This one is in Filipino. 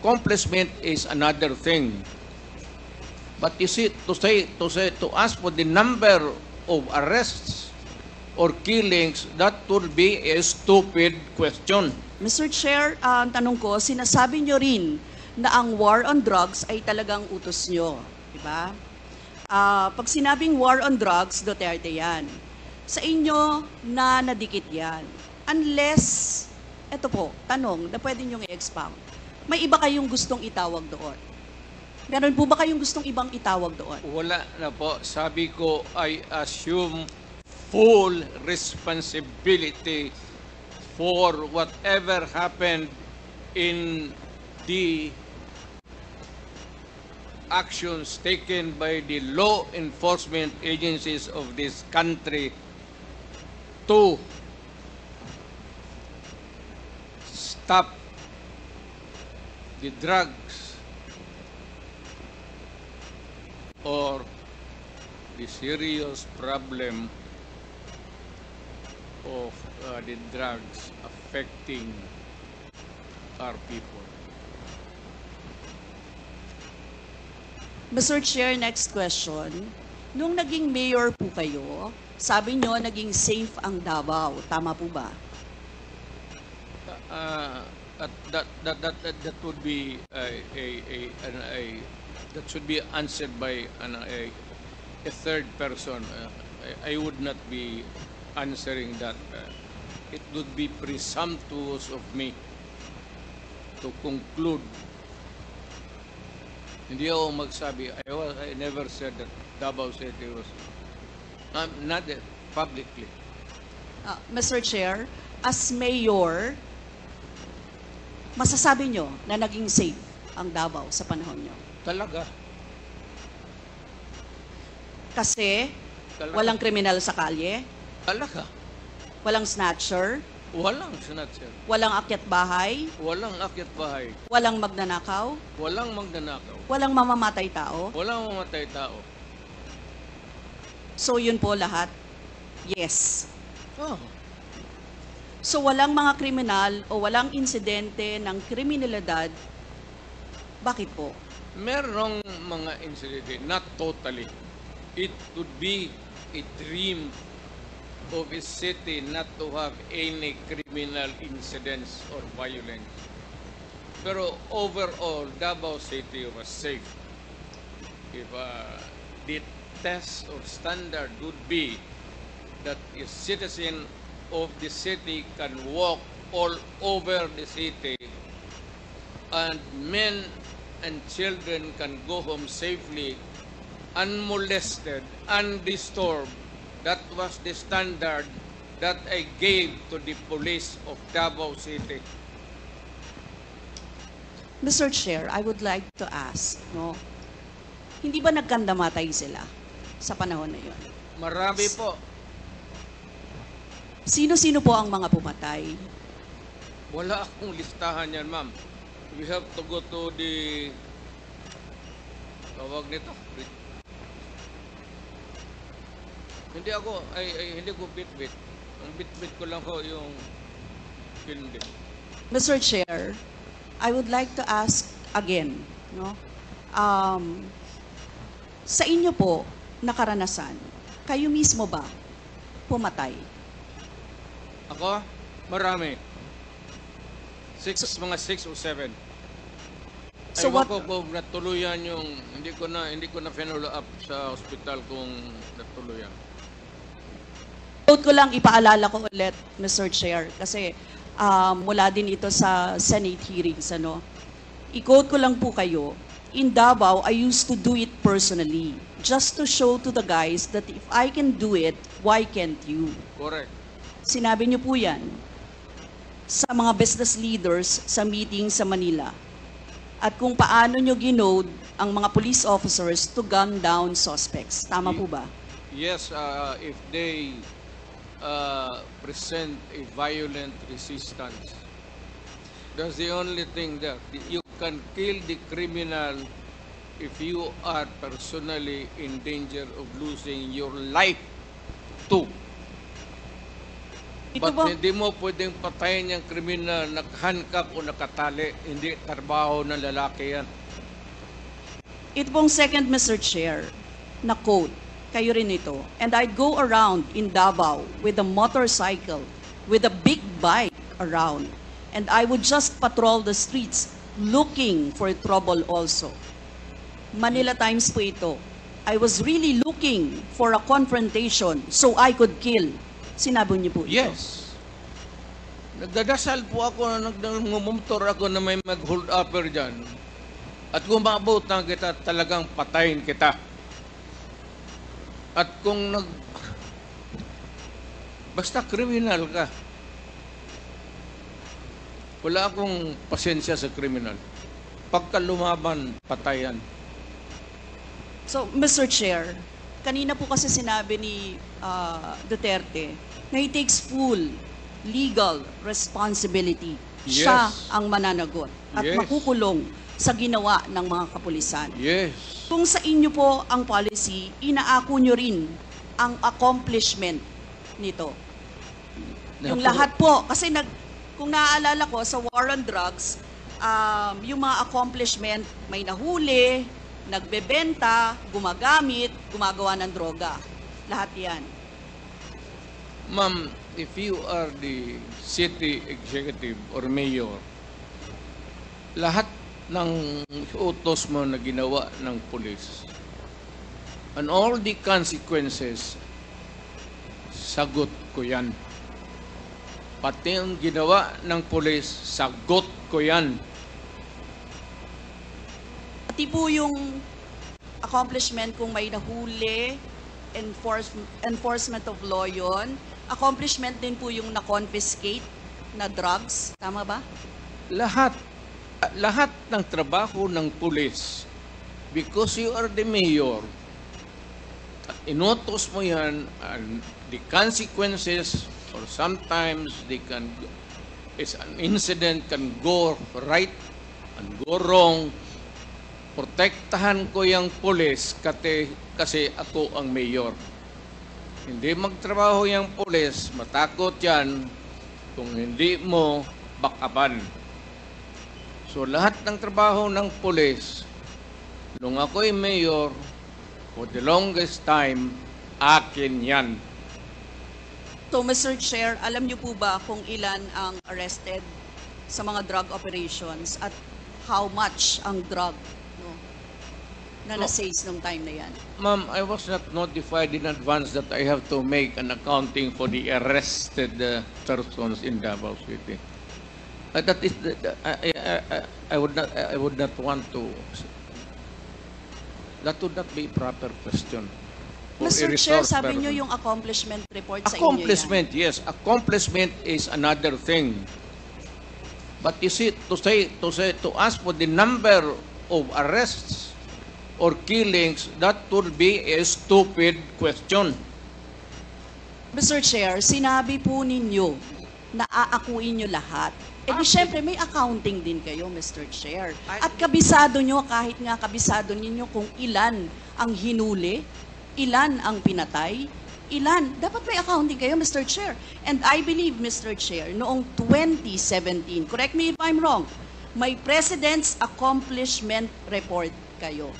accomplishment is another thing. But you see, to ask for the number of arrests or killings, that would be a stupid question. Mr. Chair, ang tanong ko, sinasabi nyo rin na ang war on drugs ay talagang utos nyo. Diba? Pag sinabing war on drugs, Duterte yan. Sa inyo na nadikit yan. Unless, eto po, tanong na pwede nyo i-expound. May iba kayong gustong itawag doon? Meron po ba kayong gustong ibang itawag doon? Wala na po. Sabi ko, I assume full responsibility for whatever happened in the actions taken by the law enforcement agencies of this country to stop the drugs or the serious problem of the drugs affecting our people. Mr. Chair, next question. Nung naging mayor po kayo, sabi nyo naging safe ang Davao. Tama po ba? That would be that should be answered by a third person. I would not be answering that. It would be presumptuous of me to conclude. Hindi ako magsabi. I never said that Davao City was not publicly. Mr. Chair, as mayor, masasabi nyo na naging safe ang Davao sa panahon nyo? Talaga. Kasi Talaga. walang kriminal sa kalye, Talaga. walang snatcher, Walang snatcher. walang akyat bahay, Walang akyat bahay. walang magnanakaw, Walang magnanakaw. walang mamamatay tao. Walang mamatay tao. So yun po lahat? Yes. Oh. So walang mga kriminal o walang insidente ng kriminalidad, bakit po? Merong mga incident, not totally. It would be a dream of a city not to have any criminal incidents or violence. Pero overall, Davao City was safe. If the test or standard would be that a citizen of the city can walk all over the city and men and children can go home safely, unmolested, undisturbed. That was the standard that I gave to the police of Davao City. Mr. Chair, I would like to ask, no? Hindi ba nagkandamatay sila sa panahon na yun? Marami po. Sino-sino po ang mga pumatay? Wala akong listahan yan, ma'am. We have to go to the tawag nito. Hindi ko bit-bit. Ang bit-bit ko lang ho yung hindi. Mr. Chair, I would like to ask again, no? Sa inyo po na karanasan, kayo mismo ba pumatay? Ako? Marami. Mga 6 o 7. So Aywan what- ko kung natuluyan yung hindi ko na follow up sa ospital kung natuluyan. Quote ko lang, ipaalala ko ulit, Mr. Chair, kasi mula din ito sa Senate hearings, ano? I-quote ko lang po kayo, in Davao, I used to do it personally, just to show to the guys that if I can do it, why can't you? Correct. Sinabi niyo po yan sa mga business leaders sa meeting sa Manila. At kung paano niyo ginode ang mga police officers to gun down suspects. Tama po ba? Yes, if they present a violent resistance, that's the only thing there. You can kill the criminal if you are personally in danger of losing your life too. Ito But ba, hindi mo pwedeng patayin yung kriminal na nakahandcuff o nakatali. Hindi trabaho ng lalaki yan. ito pong second, Mr. Chair, na quote, kayo rin ito. And I'd go around in Davao with a motorcycle, with a big bike around. And I would just patrol the streets looking for trouble also. Manila Times po ito. I was really looking for a confrontation so I could kill. Sinabi niyo po ito. Yes. Nagdadasal po ako na nagmumotor ako na may mag-hold upper dyan. At kung maabot na kita, talagang patayin kita. At kung basta kriminal ka, wala akong pasensya sa kriminal. Pagka lumaban, patayan. So, Mr. Chair, kanina po kasi sinabi ni Duterte na he takes full legal responsibility. Yes. Siya ang mananagot at Yes. makukulong sa ginawa ng mga kapulisan. Yes. Kung sa inyo po ang policy, inaako nyo rin ang accomplishment nito. Yung lahat po, kasi kung naaalala ko sa war on drugs, yung mga accomplishment, may nahuli, nagbebenta, gumagamit, gumagawa ng droga. Lahat yan. Ma'am, if you are the city executive or mayor, lahat ng utos mo na ginawa ng pulis and all the consequences, sagot ko yan. Pati ang ginawa ng pulis, sagot ko yan. Pati po yung accomplishment kung may nahuli, enforcement of law yun. Accomplishment din po yung na-confiscate na drugs. Tama ba? Lahat ng trabaho ng pulis, because you are the mayor, at inutos mo yan, and the consequences, or sometimes an incident can go right and go wrong. Protektahan ko yung pulis kasi ako ang mayor. Hindi magtrabaho yung pulis, matakot yan kung hindi mo bakaban. So lahat ng trabaho ng pulis, nung ako'y mayor, for the longest time, akin yan. So, Mr. Chair, alam niyo po ba kung ilan ang arrested sa mga drug operations at how much ang drug na na-seize nung time na yan? Ma'am, I was not notified in advance that I have to make an accounting for the arrested persons in Davao City. That is, I would not want to. That would not be a proper question. For a Mr. Chair, resource sabi person. niyo yung accomplishment report sa inyo yan. Accomplishment, yes. Accomplishment is another thing. But you see, to ask for the number of arrests or killings, that would be a stupid question. Mr. Chair, sinabi po ninyo na aakuin nyo lahat. Eh di syempre may accounting din kayo, Mr. Chair. At kabisado nyo, kahit nga kabisado ninyo kung ilan ang hinuli, ilan ang pinatay, ilan. Dapat may accounting kayo, Mr. Chair. And I believe, Mr. Chair, noong 2017, correct me if I'm wrong, may President's Accomplishment Report kayo.